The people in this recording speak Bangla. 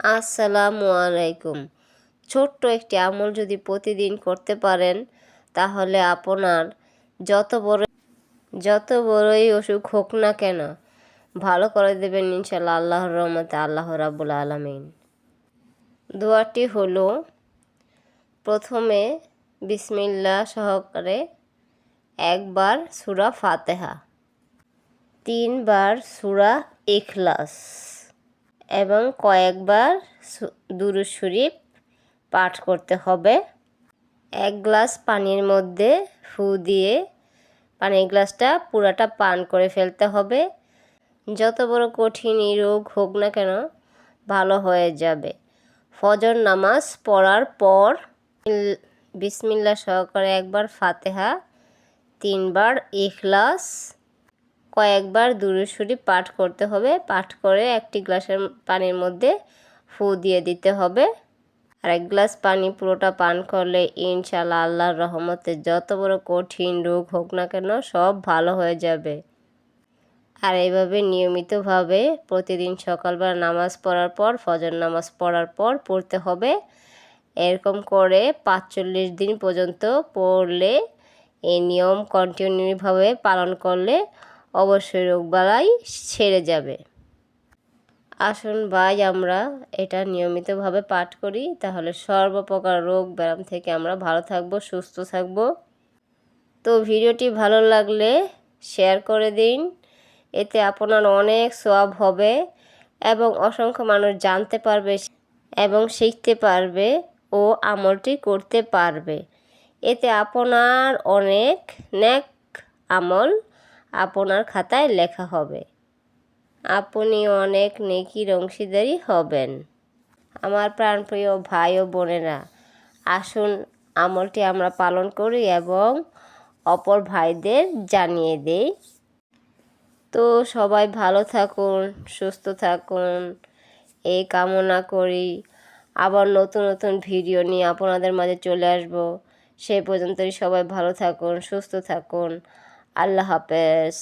আসসালামু আলাইকুম। ছোট্ট একটি আমল যদি প্রতিদিন করতে পারেন তাহলে আপনার যত বড়ই অসুখ হোক না কেন ভালো করে দেবেন ইনশাল্লাহ আল্লাহর রহমতে, আল্লাহ রাব্বুল আলামিন। দোয়াটি হলো, প্রথমে বিসমিল্লাহ সহকারে একবার সূরা ফাতিহা, 3 বার সূরা ইখলাস এবং কয়েকবার দুরূদ শরীফ পাঠ করতে হবে। 1 গ্লাস পানির মধ্যে ফু দিয়ে পানির গ্লাসটা পুরাটা পান করে ফেলতে হবে। যত বড় কঠিন রোগ হোক না কেন ভালো হয়ে যাবে। ফজর নামাজ পড়ার পর বিসমিল্লাহ সহকারে একবার ফাতিহা, 3 বার ইখলাস, কয়েকবার দুরূদ শরীফ পাঠ করতে হবে। পাঠ করে একটি গ্লাসের পানির মধ্যে ফু দিয়ে দিতে হবে। আর 1 গ্লাস পানি পুরোটা পান করলে ইনশাল্লাহ আল্লাহর রহমতে যত বড় কঠিন রোগ হোক না কেন সব ভালো হয়ে যাবে। আর এইভাবে নিয়মিতভাবে প্রতিদিন সকালবেলা নামাজ পড়ার পর, ফজর নামাজ পড়ার পর পড়তে হবে। এরকম করে 45 দিন পর্যন্ত পড়লে, এই নিয়ম কন্টিনিউভাবে পালন করলে অবশ্যই রোগবালাই ছেড়ে যাবে। আসুন ভাই আমরা এটা নিয়মিতভাবে পাঠ করি, তাহলে সর্বপ্রকার রোগ ব্যায়াম থেকে আমরা ভালো থাকব, সুস্থ থাকব। তো ভিডিওটি ভালো লাগলে শেয়ার করে দিন, এতে আপনার অনেক সওয়াব হবে এবং অসংখ্য মানুষ জানতে পারবে এবং শিখতে পারবে ও আমলটি করতে পারবে। এতে আপনার অনেক নেক আমল আপনার খাতায় লেখা হবে, আপনি অনেক নেকির অংশীদারি হবেন। আমার প্রাণপ্রিয় ভাই ও বোনেরা, আসুন আমলটি আমরা পালন করি এবং অপর ভাইদের জানিয়ে দেই। তো সবাই ভালো থাকুন, সুস্থ থাকুন এই কামনা করি। আবার নতুন নতুন ভিডিও নিয়ে আপনাদের মাঝে চলে আসব। সেই পর্যন্তই সবাই ভালো থাকুন, সুস্থ থাকুন। আল্লাহ হাফেজ।